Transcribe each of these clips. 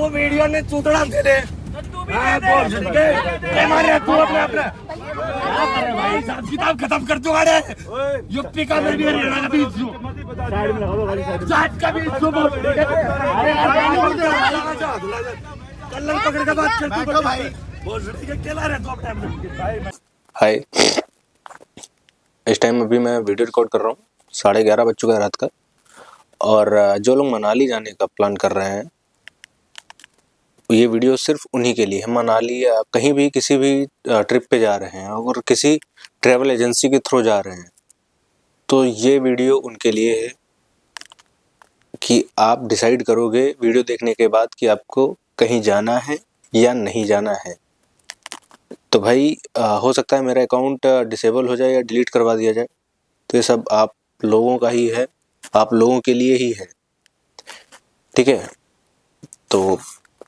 वो वीडियो ने चूतड़ा दे दे। क्या मारे तू अपने भाई हिसाब किताब खत्म कर दूंगा रे। यूपी का मैं भी हरियाणा का भी हिस्सा जाट का भी हिस्सा बोल। कल्लर पकड़ के बात कर तू भाई बोल अकेला रहे तो अपने। हाय, इस टाइम अभी मैं वीडियो रिकॉर्ड कर रहा हूँ। 11:30 बज चुका है रात का। और जो लोग मनाली जाने का प्लान कर रहे हैं, ये वीडियो सिर्फ उन्हीं के लिए है। मनाली या कहीं भी किसी भी ट्रिप पे जा रहे हैं और किसी ट्रैवल एजेंसी के थ्रू जा रहे हैं, तो ये वीडियो उनके लिए है कि आप डिसाइड करोगे वीडियो देखने के बाद कि आपको कहीं जाना है या नहीं जाना है। तो भाई हो सकता है मेरा अकाउंट डिसेबल हो जाए या डिलीट करवा दिया जाए, तो ये सब आप लोगों का ही है, आप लोगों के लिए ही है। ठीक है, तो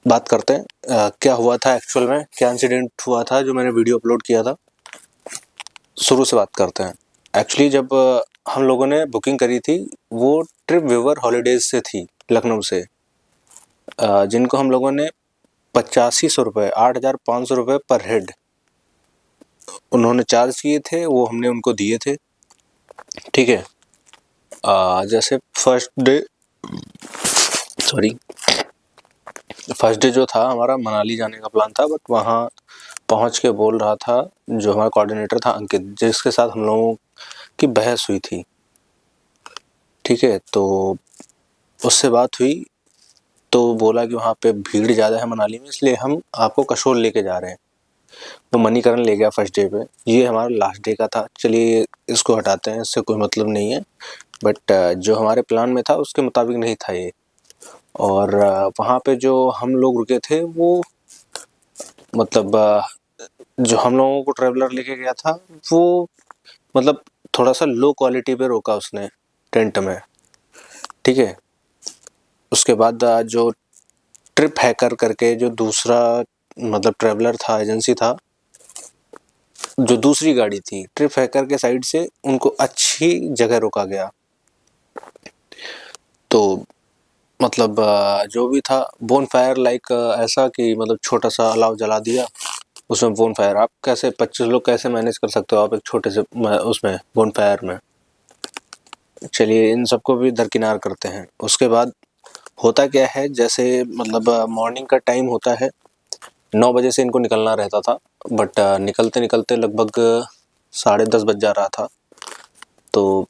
बात करते हैं क्या हुआ था एक्चुअल में, क्या इंसिडेंट हुआ था जो मैंने वीडियो अपलोड किया था। शुरू से बात करते हैं। एक्चुअली जब हम लोगों ने बुकिंग करी थी, वो ट्रिप व्यूवर हॉलीडेज से थी, लखनऊ से, जिनको हम लोगों ने 8500 रुपये, 8500 रुपये पर हेड उन्होंने चार्ज किए थे, वो हमने उनको दिए थे। ठीक है, जैसे फर्स्ट डे जो था हमारा मनाली जाने का प्लान था, बट वहाँ पहुँच के बोल रहा था जो हमारा कोऑर्डिनेटर था अंकित, जिसके साथ हम लोगों की बहस हुई थी। ठीक है, तो उससे बात हुई तो बोला कि वहाँ पे भीड़ ज़्यादा है मनाली में, इसलिए हम आपको कसोल लेके जा रहे हैं। तो मणिकरण ले गया फर्स्ट डे पे। ये हमारा लास्ट डे का था, चलिए इसको हटाते हैं, इससे कोई मतलब नहीं है। बट जो हमारे प्लान में था उसके मुताबिक नहीं था ये। और वहाँ पे जो हम लोग रुके थे, वो मतलब जो हम लोगों को ट्रैवलर लेके गया था, वो मतलब थोड़ा सा लो क्वालिटी पे रोका उसने टेंट में। ठीक है, उसके बाद जो ट्रिप हैकर करके जो दूसरा मतलब ट्रैवलर था, एजेंसी था, जो दूसरी गाड़ी थी, ट्रिप हैकर के साइड से उनको अच्छी जगह रोका गया। तो मतलब जो भी था बोन फायर लाइक, ऐसा कि मतलब छोटा सा अलाव जला दिया उसमें बोन फायर। आप कैसे 25 लोग कैसे मैनेज कर सकते हो आप एक छोटे से उसमें बोन फायर में। चलिए इन सबको भी दरकिनार करते हैं। उसके बाद होता क्या है, जैसे मतलब मॉर्निंग का टाइम होता है, 9 बजे से इनको निकलना रहता था, बट निकलते निकलते लगभग 10:30 बज जा रहा था। तो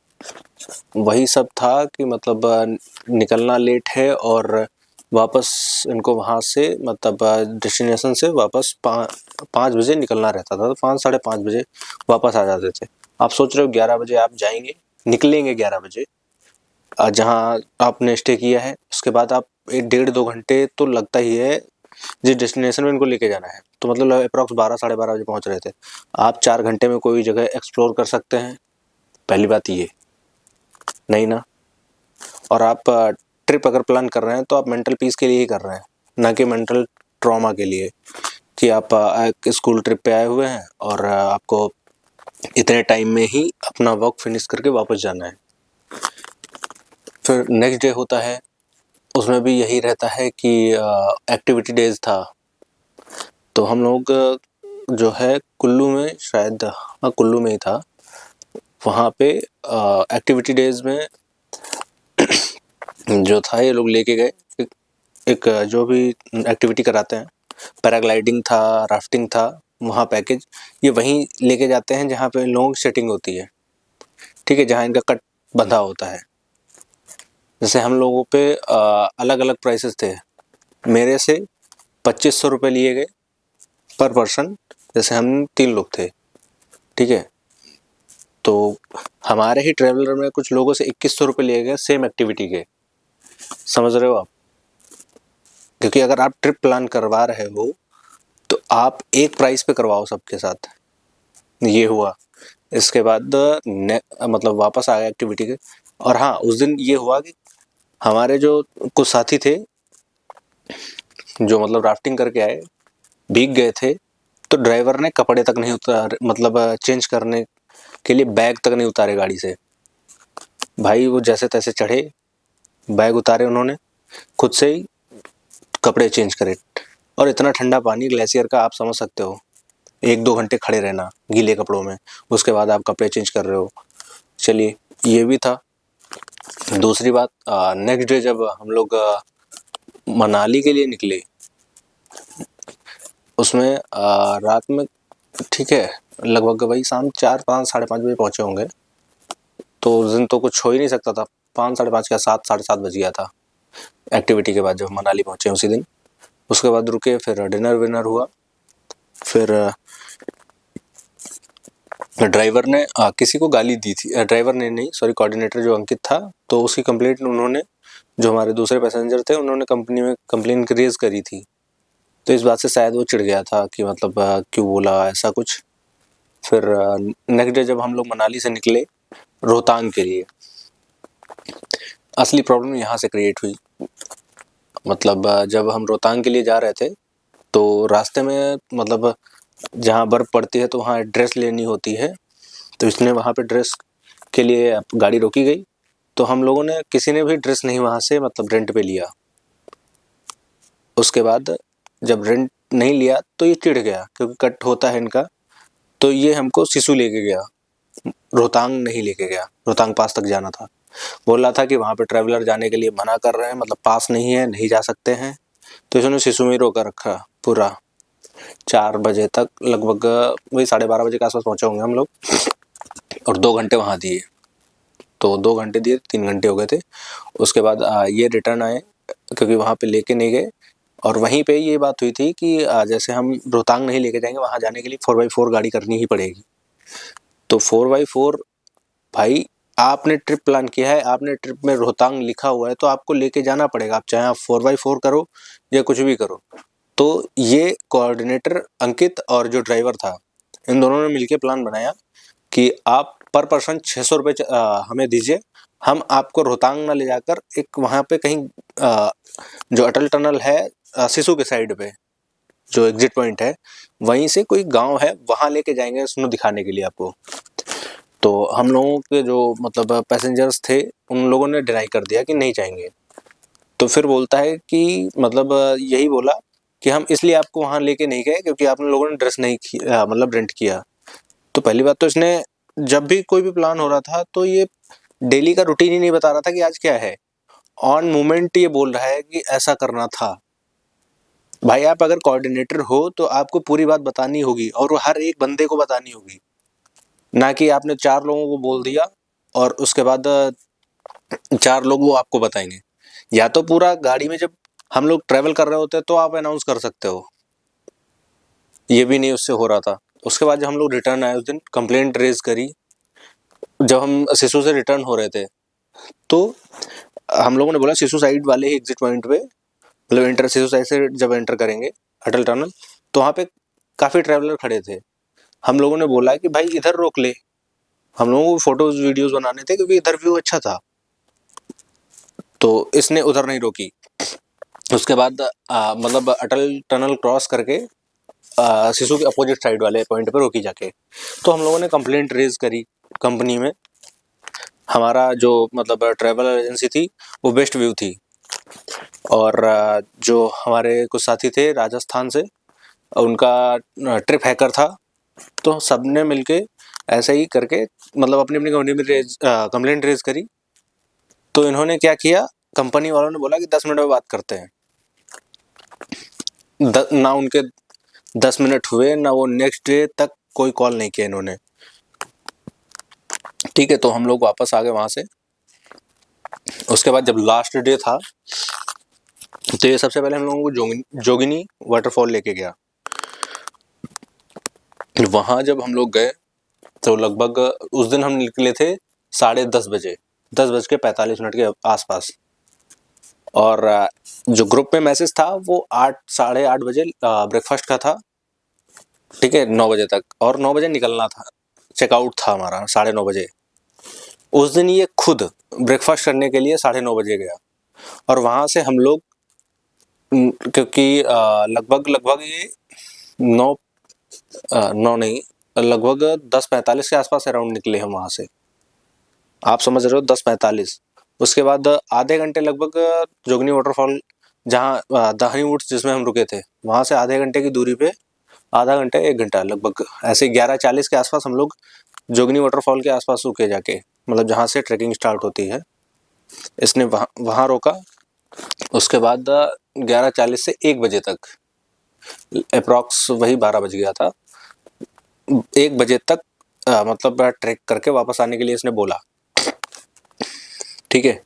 वही सब था कि मतलब निकलना लेट है और वापस इनको वहाँ से मतलब डेस्टिनेशन से वापस 5 बजे निकलना रहता था, तो 5 साढ़े 5 बजे वापस आ जाते थे। आप सोच रहे हो 11 बजे आप जाएंगे, निकलेंगे 11 बजे जहाँ आपने स्टे किया है, उसके बाद आप 1-1.5-2 घंटे तो लगता ही है जिस डेस्टिनेशन में इनको लेके जाना है। तो मतलब अप्रॉक्स 12 साढ़े 12 बजे पहुँच रहे थे। आप 4 घंटे में कोई जगह एक्सप्लोर कर सकते हैं? पहली बात ये नहीं ना। और आप ट्रिप अगर प्लान कर रहे हैं तो आप मेंटल पीस के लिए ही कर रहे हैं, ना कि मेंटल ट्रॉमा के लिए, कि आप एक स्कूल ट्रिप पे आए हुए हैं और आपको इतने टाइम में ही अपना वर्क फिनिश करके वापस जाना है। फिर नेक्स्ट डे होता है, उसमें भी यही रहता है कि एक्टिविटी डेज था। तो हम लोग जो है कुल्लू में, शायद हाँ कुल्लू में ही था, वहाँ पे एक्टिविटी डेज में जो था ये लोग लेके गए एक जो भी एक्टिविटी कराते हैं, पैराग्लाइडिंग था, राफ्टिंग था, वहाँ पैकेज ये वहीं लेके जाते हैं जहाँ पे लोगों की सेटिंग होती है। ठीक है, जहाँ इनका कट बंधा होता है। जैसे हम लोगों पे अलग अलग प्राइसेस थे। मेरे से 2500 रुपये लिए गए पर पर्सन, जैसे हम 3 लोग थे। ठीक है, तो हमारे ही ट्रेवलर में कुछ लोगों से 2100 रुपये लिए गए सेम एक्टिविटी के। समझ रहे हो आप? क्योंकि अगर आप ट्रिप प्लान करवा रहे हो तो आप एक प्राइस पे करवाओ सबके साथ। ये हुआ। इसके बाद मतलब वापस आ गए एक्टिविटी के। और हाँ, उस दिन ये हुआ कि हमारे जो कुछ साथी थे जो मतलब राफ्टिंग करके आए, भीग गए थे, तो ड्राइवर ने कपड़े तक नहीं उतारे, मतलब चेंज करने के लिए बैग तक नहीं उतारे गाड़ी से। भाई वो जैसे तैसे चढ़े, बैग उतारे उन्होंने खुद से ही, कपड़े चेंज करे। और इतना ठंडा पानी ग्लेशियर का, आप समझ सकते हो, 1-2 घंटे खड़े रहना गीले कपड़ों में, उसके बाद आप कपड़े चेंज कर रहे हो। चलिए, ये भी था। दूसरी बात, नेक्स्ट डे जब हम लोग मनाली के लिए निकले, उसमें रात में, ठीक है, लगभग वही शाम 4-5 साढ़े 5 बजे पहुँचे होंगे। तो उस दिन तो कुछ हो ही नहीं सकता था, 5 साढ़े 5 क्या 7 साढ़े 7 बज गया था एक्टिविटी के बाद जब मनाली पहुँचे उसी दिन। उसके बाद रुके, फिर डिनर विनर हुआ। फिर ड्राइवर ने किसी को गाली दी थी, ड्राइवर ने नहीं, सॉरी, कोऑर्डिनेटर जो अंकित था, तो उसकी कंप्लेंट उन्होंने, जो हमारे दूसरे पैसेंजर थे, उन्होंने कंपनी में कंप्लेन रेज करी थी। तो इस बात से शायद वो चिढ़ गया था कि मतलब क्यों बोला ऐसा कुछ। फिर नेक्स्ट डे जब हम लोग मनाली से निकले रोहतांग के लिए, असली प्रॉब्लम यहाँ से क्रिएट हुई। मतलब जब हम रोहतांग के लिए जा रहे थे तो रास्ते में, मतलब जहाँ बर्फ़ पड़ती है तो वहाँ ड्रेस लेनी होती है, तो इसने वहाँ पे ड्रेस के लिए गाड़ी रोकी गई। तो हम लोगों ने, किसी ने भी ड्रेस नहीं वहाँ से मतलब रेंट पे लिया। उसके बाद जब रेंट नहीं लिया तो ये चिढ़ गया, क्योंकि कट होता है इनका। तो ये हमको सिसु लेके गया, रोहतांग नहीं लेके गया। रोहतांग पास तक जाना था, बोल रहा था कि वहाँ पे ट्रैवलर जाने के लिए मना कर रहे हैं, मतलब पास नहीं है, नहीं जा सकते हैं। तो इसने सिसु में रोका रखा पूरा 4 बजे तक, लगभग वही 12:30 बजे के आसपास पहुँचे होंगे हम लोग, और 2 घंटे वहाँ दिए। तो 2 घंटे दिए, 3 घंटे हो गए थे। उसके बाद ये रिटर्न आए, क्योंकि वहाँ पे लेके नहीं गए। और वहीं पे ये बात हुई थी कि जैसे हम रोहतांग नहीं लेके जाएंगे, वहाँ जाने के लिए 4x4 गाड़ी करनी ही पड़ेगी। तो 4x4, भाई आपने ट्रिप प्लान किया है, आपने ट्रिप में रोहतांग लिखा हुआ है, तो आपको लेके जाना पड़ेगा, आप चाहे आप 4x4 करो या कुछ भी करो। तो ये कोऑर्डिनेटर अंकित और जो ड्राइवर था, इन दोनों ने मिलके प्लान बनाया कि आप पर पर्सन 600 रुपये हमें दीजिए, हम आपको रोहतांग ना ले जाकर एक वहाँ पे कहीं जो अटल टनल है सिसु के साइड पे, जो एग्जिट पॉइंट है, वहीं से कोई गांव है, वहाँ लेके जाएंगे स्नो दिखाने के लिए आपको। तो हम लोगों के जो मतलब पैसेंजर्स थे, उन लोगों ने डिनाई कर दिया कि नहीं जाएंगे। तो फिर बोलता है कि मतलब यही बोला कि हम इसलिए आपको वहाँ लेके नहीं गए क्योंकि आप लोगों ने ड्रेस नहीं किया, मतलब रेंट किया। तो पहली बात तो इसने, जब भी कोई भी प्लान हो रहा था तो ये डेली का रूटीन ही नहीं बता रहा था कि आज क्या है, ऑन मोमेंट ये बोल रहा है कि ऐसा करना था। भाई आप अगर कोऑर्डिनेटर हो तो आपको पूरी बात बतानी होगी, और वो हर एक बंदे को बतानी होगी, ना कि आपने 4 लोगों को बोल दिया और उसके बाद 4 लोग वो आपको बताएंगे। या तो पूरा गाड़ी में जब हम लोग ट्रैवल कर रहे होते हैं तो आप अनाउंस कर सकते हो, ये भी नहीं उससे हो रहा था। उसके बाद जब हम लोग रिटर्न आए उस दिन, कंप्लेंट रेज करी। जब हम सिसु से रिटर्न हो रहे थे तो हम लोगों ने बोला सिसु साइड वाले ही एग्जिट पॉइंट पे, मतलब एंटर सिसु साइड से जब एंटर करेंगे अटल टनल, तो वहाँ पे काफ़ी ट्रैवलर खड़े थे। हम लोगों ने बोला कि भाई इधर रोक ले, हम लोगों को फोटोज वीडियोस बनाने थे क्योंकि इधर व्यू अच्छा था। तो इसने उधर नहीं रोकी। उसके बाद मतलब अटल टनल क्रॉस करके सिसु के अपोजिट साइड वाले पॉइंट पर रोकी जाके। तो हम लोगों ने कंप्लेंट रेज करी कंपनी में। हमारा जो मतलब ट्रैवल एजेंसी थी वो बेस्ट व्यू थी, और जो हमारे कुछ साथी थे राजस्थान से, उनका ट्रिप हैकर था। तो सबने मिलके ऐसे ही करके मतलब अपनी अपनी कंपनी में कंप्लेंट रेज करी। तो इन्होंने क्या किया, कंपनी वालों ने बोला कि 10 मिनट में बात करते हैं। ना उनके 10 मिनट हुए, ना वो नेक्स्ट डे तक कोई कॉल नहीं किया इन्होंने। ठीक है, तो हम लोग वापस आ गए वहाँ से। उसके बाद जब लास्ट डे था तो ये सबसे पहले हम लोगों को जोगिनी वाटरफॉल लेके गया। वहाँ जब हम लोग गए तो लगभग उस दिन हम निकले थे 10:30 बजे, 10:45 के आसपास। और जो ग्रुप में मैसेज था वो 8-8:30 बजे ब्रेकफास्ट का था, ठीक है, 9 बजे तक, और 9 बजे निकलना था, चेकआउट था हमारा 9:30 बजे। उस दिन ये खुद ब्रेकफास्ट करने के लिए 9:30 बजे गया, और वहाँ से हम लोग क्योंकि लगभग ये 9 नहीं, लगभग 10:45 के आसपास अराउंड निकले हम वहाँ से, आप समझ रहे हो, 10:45। उसके बाद आधे घंटे लगभग जोगनी वाटरफॉल जहाँ द हनी वुड्स जिसमें हम रुके थे, वहाँ से आधे घंटे की दूरी पे, आधा घंटा 1 घंटा लगभग ऐसे 11:40 के आसपास हम लोग जोगनी वाटरफॉल के आसपास रुके जाके, मतलब जहाँ से ट्रैकिंग स्टार्ट होती है। इसने वहाँ रोका। उसके बाद 11:40 से 1 बजे तक, अप्रॉक्स वही 12 बज गया था, 1 बजे तक मतलब ट्रैक करके वापस आने के लिए इसने बोला। ठीक है,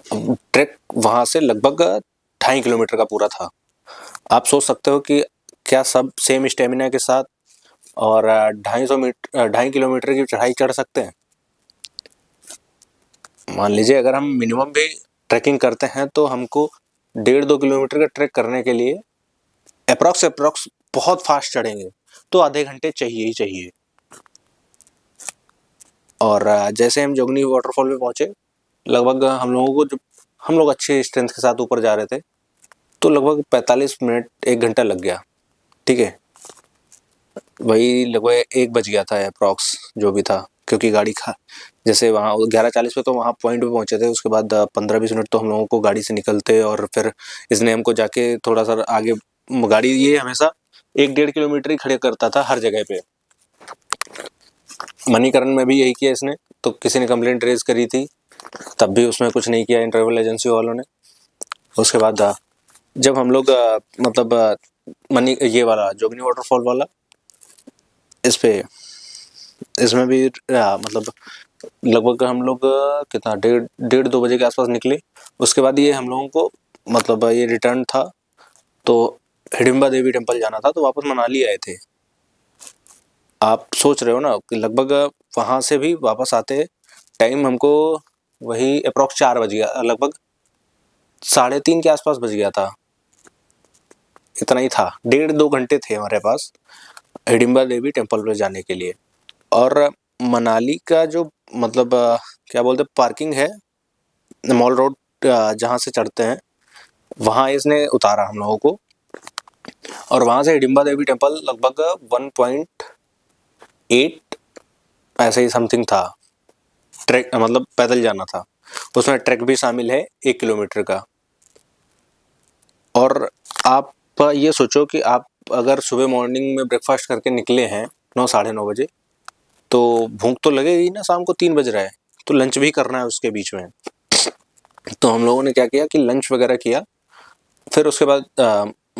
ट्रैक वहाँ से लगभग 2.5 किलोमीटर का पूरा था। आप सोच सकते हो कि क्या सब सेम स्टेमिना के साथ और 2.5 किलोमीटर की चढ़ाई चढ़ सकते हैं? मान लीजिए अगर हम मिनिमम भी ट्रैकिंग करते हैं तो हमको 1.5-2 किलोमीटर का ट्रैक करने के लिए अप्रॉक्स बहुत फास्ट चढ़ेंगे तो आधे घंटे चाहिए ही चाहिए। और जैसे हम जोगनी वाटरफॉल पे पहुँचे, लगभग हम लोग अच्छे स्ट्रेंथ के साथ ऊपर जा रहे थे, तो लगभग 45 मिनट 1 घंटा लग गया। ठीक है, वही लगभग 1 बज गया था अप्रॉक्स जो भी था, क्योंकि गाड़ी जैसे वहाँ 11:40 पे तो वहाँ पॉइंट पे पहुँचे थे। उसके बाद 15-20 मिनट तो हम लोगों को गाड़ी से निकलते, और फिर इसने हमको जाके थोड़ा सा आगे, गाड़ी ये हमेशा 1-1.5 किलोमीटर ही खड़े करता था हर जगह पे। मणिकरण में भी यही किया इसने, तो किसी ने कंप्लेंट रेज करी थी, तब भी उसमें कुछ नहीं किया इन ट्रैवल एजेंसी वालों ने। उसके बाद जब हम लोग मतलब ये वाला जोगनी वाटरफॉल वाला, इसमें भी मतलब लगभग हम लोग कितना 1:30-2 बजे के आसपास निकले। उसके बाद ये हम लोगों को मतलब ये रिटर्न था, तो हिडिंबा देवी टेम्पल जाना था, तो वापस मनाली आए थे। आप सोच रहे हो ना कि लगभग वहाँ से भी वापस आते टाइम हमको वही अप्रॉक्स 4 बज गया, लगभग 3:30 के आसपास बज गया था। इतना ही था, 1.5-2 घंटे थे हमारे पास हिडिंबा देवी टेम्पल पर जाने के लिए। और मनाली का जो मतलब क्या बोलते पार्किंग है, मॉल रोड जहाँ से चढ़ते हैं, वहाँ इसने उतारा हम लोगों को। और वहाँ से हिडिंबा देवी टेम्पल लगभग 1.8 ऐसे ही समथिंग था। ट्रैक मतलब पैदल जाना था, उसमें ट्रैक भी शामिल है 1 किलोमीटर का। और आप ये सोचो कि आप अगर सुबह मॉर्निंग में ब्रेकफास्ट करके निकले हैं 9-9:30 बजे, तो भूख तो लगेगी ना, शाम को 3 बज रहा है, तो लंच भी करना है उसके बीच में। तो हम लोगों ने क्या किया कि लंच वगैरह किया, फिर उसके बाद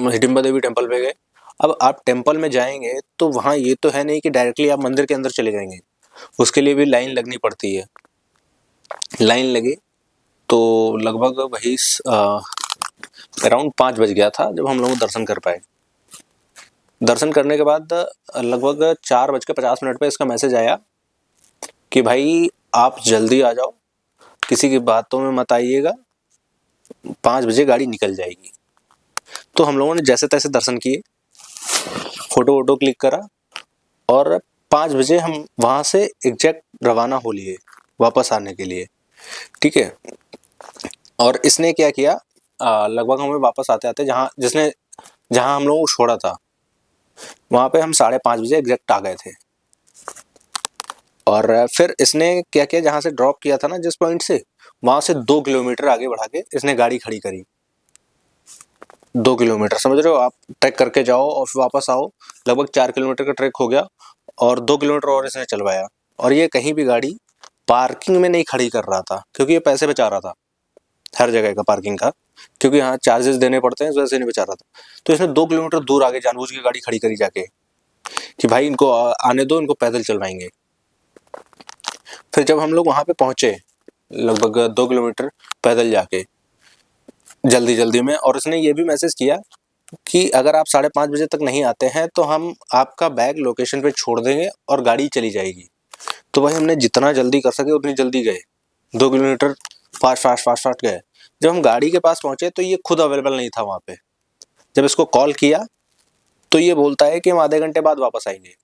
हिडिंबा देवी टेम्पल पे गए। अब आप टेम्पल में जाएंगे तो वहाँ ये तो है नहीं कि डायरेक्टली आप मंदिर के अंदर चले जाएंगे, उसके लिए भी लाइन लगनी पड़ती है। लाइन लगी तो लगभग वही अराउंड 5 बज गया था जब हम लोग दर्शन कर पाए। दर्शन करने के बाद लगभग 4:50 पे इसका मैसेज आया कि भाई आप जल्दी आ जाओ, किसी की बातों में मत आइएगा, 5 बजे गाड़ी निकल जाएगी। तो हम लोगों ने जैसे तैसे दर्शन किए, फोटो वोटो क्लिक करा, और 5 बजे हम वहाँ से एग्जैक्ट रवाना हो लिए वापस आने के लिए। ठीक है, और इसने क्या किया, लगभग हमें वापस आते आते जहाँ हम लोगों को छोड़ा था, वहाँ पे हम 5:30 बजे एग्जैक्ट आ गए थे। और फिर इसने क्या किया, जहाँ से ड्रॉप किया था ना जिस पॉइंट से, वहाँ से 2 किलोमीटर आगे बढ़ा के इसने गाड़ी खड़ी करी। 2 किलोमीटर समझ रहे हो आप, ट्रैक करके जाओ और फिर वापस आओ, लगभग 4 किलोमीटर का ट्रैक हो गया, और 2 किलोमीटर और इसने चलवाया। और ये कहीं भी गाड़ी पार्किंग में नहीं खड़ी कर रहा था, क्योंकि ये पैसे बचा रहा था हर जगह का पार्किंग का, क्योंकि यहाँ चार्जेस देने पड़ते हैं, इस वजह से नहीं बचा रहा था। तो इसने 2 किलोमीटर दूर आगे जानबूझ के गाड़ी खड़ी करी जाके कि भाई इनको आने दो, इनको पैदल चलवाएंगे। फिर जब हम लोग वहाँ पे पहुँचे, लगभग 2 किलोमीटर पैदल जाके जल्दी जल्दी में, और इसने ये भी मैसेज किया कि अगर आप 5:30 बजे तक नहीं आते हैं तो हम आपका बैग लोकेशन पे छोड़ देंगे और गाड़ी चली जाएगी। तो भाई हमने जितना जल्दी कर सके उतनी जल्दी गए, 2 किलोमीटर फास्ट गए। जब हम गाड़ी के पास पहुंचे तो ये खुद अवेलेबल नहीं था वहाँ पे। जब इसको कॉल किया तो ये बोलता है कि हम आधे घंटे बाद वापस आएंगे।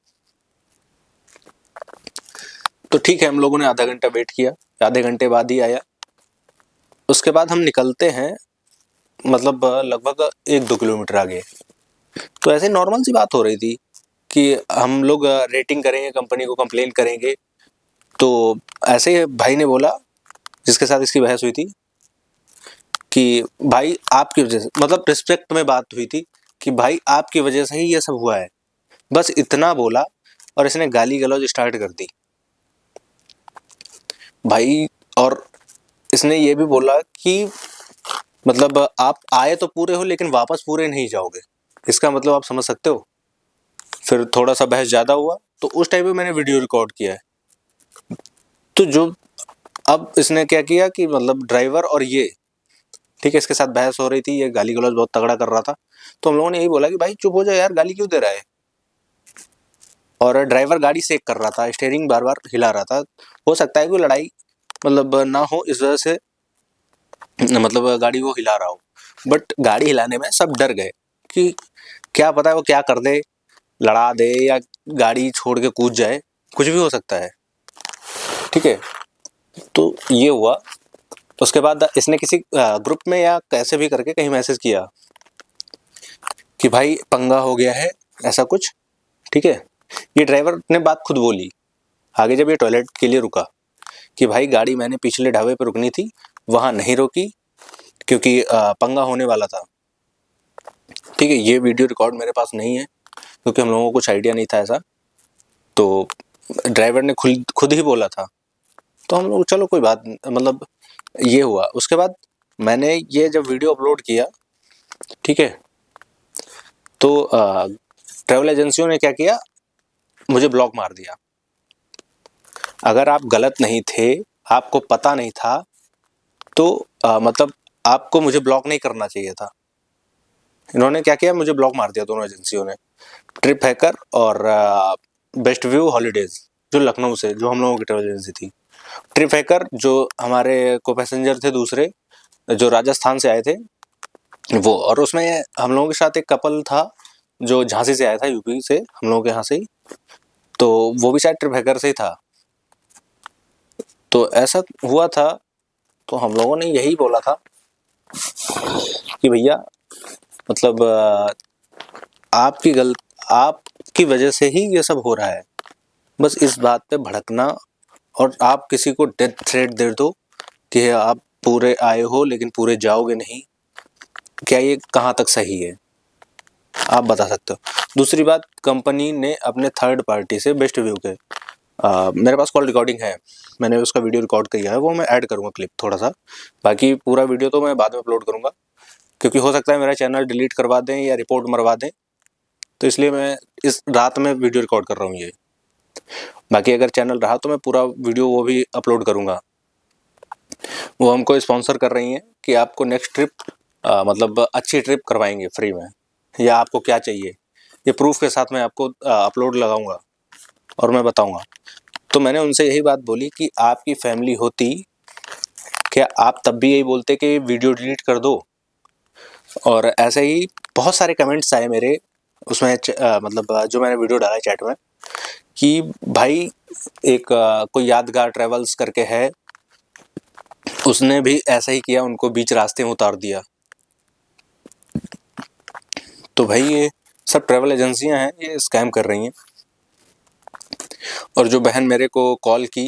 तो ठीक है, हम लोगों ने आधा घंटा वेट किया, आधे घंटे बाद ही आया। उसके बाद हम निकलते हैं, मतलब लगभग 1-2 किलोमीटर आगे। तो ऐसे नॉर्मल सी बात हो रही थी कि हम लोग रेटिंग करेंगे, कंपनी को कंप्लेन करेंगे। तो ऐसे ही भाई ने बोला, जिसके साथ इसकी बहस हुई थी, कि भाई आपकी वजह से, मतलब रिस्पेक्ट में बात हुई थी कि भाई आपकी वजह से ही ये सब हुआ है, बस इतना बोला और इसने गाली गलौज स्टार्ट कर दी भाई। और इसने ये भी बोला कि मतलब आप आए तो पूरे हो लेकिन वापस पूरे नहीं जाओगे, इसका मतलब आप समझ सकते हो। फिर थोड़ा सा बहस ज़्यादा हुआ तो उस टाइम पे मैंने वीडियो रिकॉर्ड किया है। तो जो अब इसने क्या किया कि मतलब ड्राइवर और ये, ठीक है, इसके साथ बहस हो रही थी, ये गाली गलौज बहुत तगड़ा कर रहा था, तो हम लोगों ने यही बोला कि भाई चुप हो जा यार, गाली क्यों दे रहा है। और ड्राइवर गाड़ी सेक कर रहा था, स्टीयरिंग बार बार हिला रहा था, हो सकता है कोई लड़ाई मतलब ना हो इस वजह से, मतलब गाड़ी वो हिला रहा हो, बट गाड़ी हिलाने में सब डर गए कि क्या पता है वो क्या कर दे, लड़ा दे या गाड़ी छोड़ के कूद जाए, कुछ भी हो सकता है, ठीक है। तो ये हुआ। उसके बाद इसने किसी ग्रुप में या कैसे भी करके कहीं मैसेज किया कि भाई पंगा हो गया है, ऐसा कुछ, ठीक है। ये ड्राइवर ने बात खुद बोली आगे जब ये टॉयलेट के लिए रुका कि भाई गाड़ी मैंने पिछले ढाबे पे रुकनी थी, वहाँ नहीं रोकी क्योंकि पंगा होने वाला था, ठीक है। ये वीडियो रिकॉर्ड मेरे पास नहीं है क्योंकि हम लोगों को कुछ आइडिया नहीं था ऐसा, तो ड्राइवर ने खुद ही बोला था, तो हम लोग चलो कोई बात, मतलब ये हुआ। उसके बाद मैंने ये जब वीडियो अपलोड किया, ठीक है, तो ट्रैवल एजेंसियों ने क्या किया, मुझे ब्लॉक मार दिया। अगर आप गलत नहीं थे, आपको पता नहीं था, तो मतलब आपको मुझे ब्लॉक नहीं करना चाहिए था। इन्होंने क्या किया, मुझे ब्लॉक मार दिया दोनों एजेंसियों ने, ट्रिप हैकर और बेस्ट व्यू हॉलीडेज जो लखनऊ से, जो हम लोगों की ट्रैवल एजेंसी थी। ट्रिप हैकर जो हमारे को पैसेंजर थे दूसरे जो राजस्थान से आए थे वो, और उसमें हम लोगों के साथ एक कपल था जो झांसी से आया था, यूपी से, हम लोगों के यहाँ से ही, तो वो भी शायद ट्रिप हैकर से ही था। तो ऐसा हुआ था, तो हम लोगों ने यही बोला था कि भैया मतलब आपकी वजह से ही ये सब हो रहा है, बस इस बात पे भड़कना और आप किसी को डेथ थ्रेट दे दो कि आप पूरे आए हो लेकिन पूरे जाओगे नहीं, क्या ये कहाँ तक सही है, आप बता सकते हो। दूसरी बात, कंपनी ने अपने थर्ड पार्टी से बेस्ट व्यू के मेरे पास कॉल रिकॉर्डिंग है, मैंने उसका वीडियो रिकॉर्ड किया है, वो मैं ऐड करूँगा क्लिप थोड़ा सा, बाकी पूरा वीडियो तो मैं बाद में अपलोड करूँगा क्योंकि हो सकता है मेरा चैनल डिलीट करवा दें या रिपोर्ट मरवा दें, तो इसलिए मैं इस रात में वीडियो रिकॉर्ड कर रहा हूँ ये। बाकी अगर चैनल रहा तो मैं पूरा वीडियो वो भी अपलोड करूँगा। वो हमको स्पॉन्सर कर रही हैं कि आपको नेक्स्ट ट्रिप मतलब अच्छी ट्रिप करवाएंगे फ्री में, या आपको क्या चाहिए, ये प्रूफ के साथ मैं आपको अपलोड लगाऊंगा और मैं बताऊंगा। तो मैंने उनसे यही बात बोली कि आपकी फैमिली होती, क्या आप तब भी यही बोलते कि वीडियो डिलीट कर दो। और ऐसे ही बहुत सारे कमेंट्स आए मेरे उसमें मतलब जो मैंने वीडियो डाला चैट में कि भाई एक कोई यादगार ट्रेवल्स करके है, उसने भी ऐसा ही किया, उनको बीच रास्ते में उतार दिया। तो भाई ये सब ट्रैवल एजेंसियां हैं, ये स्कैम कर रही हैं। और जो बहन मेरे को कॉल की,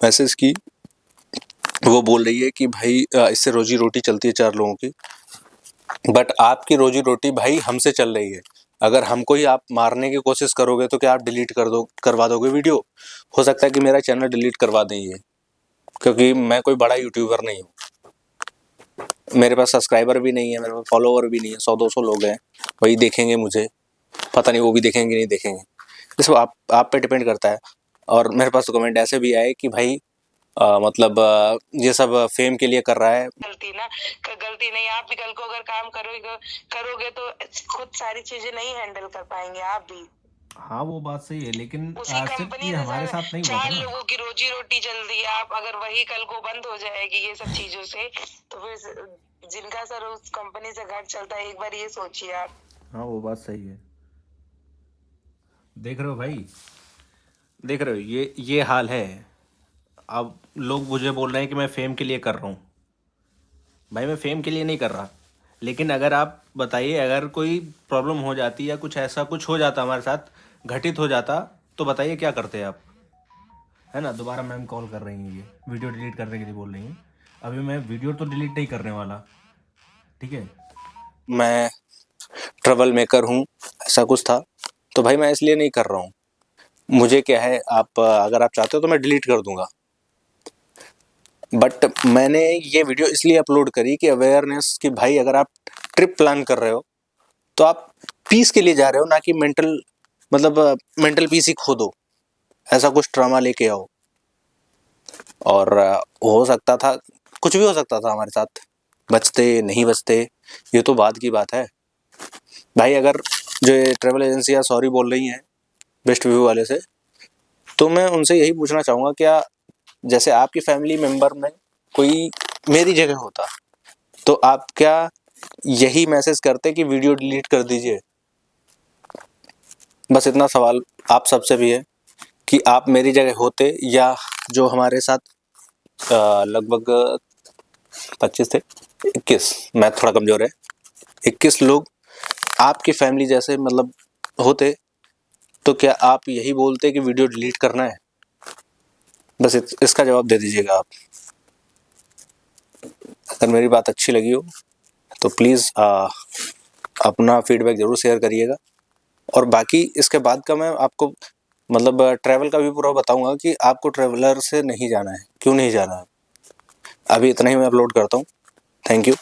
मैसेज की, वो बोल रही है कि भाई इससे रोजी रोटी चलती है 4 लोगों की, बट आपकी रोजी रोटी भाई हमसे चल रही है। अगर हमको ही आप मारने की कोशिश करोगे तो क्या आप डिलीट करवा दोगे वीडियो? हो सकता है कि मेरा चैनल डिलीट करवा दें ये, क्योंकि मैं कोई बड़ा यूट्यूबर नहीं हूँ, मेरे पास सब्सक्राइबर भी नहीं है, मेरे पास फॉलोवर भी नहीं है, 100-200 लोग हैं, वही देखेंगे मुझे, पता नहीं वो भी देखेंगे नहीं देखेंगे, इसको आप पे डिपेंड करता है। और मेरे पास तो कमेंट ऐसे भी आए कि भाई मतलब ये सब फेम के लिए कर रहा है। गलती नहीं, आप भी कल को अगर काम करोगे तो खुद सारी चीजें नहीं हैंडल कर पाएंगे आप भी। हाँ वो बात सही है, लेकिन उसी सिर्फ कंपनी ये ने हमारे साथ नहीं हुआ था 4 ना। लोगों की रोजी रोटी चल रही है, आप अगर वही कल को बंद हो जाएगी ये सब चीजों से, तो फिर जिनका सर उस कंपनी से घर चलता है, एक बार ये सोचिए आप। हाँ वो बात सही है। देख रहे हो भाई, देख रहे हो ये हाल है। अब लोग मुझे बोल रहे हैं कि मैं फेम के लिए कर रहा हूँ। भाई मैं फेम के लिए नहीं कर रहा, लेकिन अगर आप बताइए, अगर कोई प्रॉब्लम हो जाती या कुछ ऐसा कुछ हो जाता हमारे साथ, घटित हो जाता, तो बताइए क्या करते आप, है ना। दोबारा मैम कॉल कर रही हैं, ये वीडियो डिलीट करने के लिए बोल रही हैं। अभी मैं वीडियो तो डिलीट नहीं करने वाला, ठीक है। मैं ट्रबल मेकर हूँ, ऐसा कुछ था, तो भाई मैं इसलिए नहीं कर रहा हूँ। मुझे क्या है, आप अगर आप चाहते हो तो मैं डिलीट कर दूंगा, बट मैंने ये वीडियो इसलिए अपलोड करी कि अवेयरनेस कि भाई अगर आप ट्रिप प्लान कर रहे हो तो आप पीस के लिए जा रहे हो, ना कि मेंटल मतलब मेंटल पीस ही खो दो, ऐसा कुछ ड्रामा लेके आओ। और हो सकता था, कुछ भी हो सकता था हमारे साथ, बचते नहीं बचते ये तो बाद की बात है भाई। अगर जो ये ट्रैवल एजेंसियाँ सॉरी बोल रही हैं बेस्ट व्यू वाले से, तो मैं उनसे यही पूछना चाहूँगा, क्या जैसे आपकी फैमिली मेम्बर में कोई मेरी जगह होता तो आप क्या यही मैसेज करते कि वीडियो डिलीट कर दीजिए? बस इतना सवाल आप सबसे भी है कि आप मेरी जगह होते, या जो हमारे साथ लगभग 25 थे, 21, मैथ थोड़ा कमजोर है, 21 लोग आपकी फैमिली जैसे मतलब होते, तो क्या आप यही बोलते कि वीडियो डिलीट करना है? बस इसका जवाब दे दीजिएगा आप। अगर मेरी बात अच्छी लगी हो तो प्लीज़ अपना फीडबैक ज़रूर शेयर करिएगा। और बाकी इसके बाद का मैं आपको मतलब ट्रैवल का भी पूरा बताऊंगा कि आपको ट्रैवलर से नहीं जाना है, क्यों नहीं जाना है। अभी इतना ही मैं अपलोड करता हूँ। Thank you.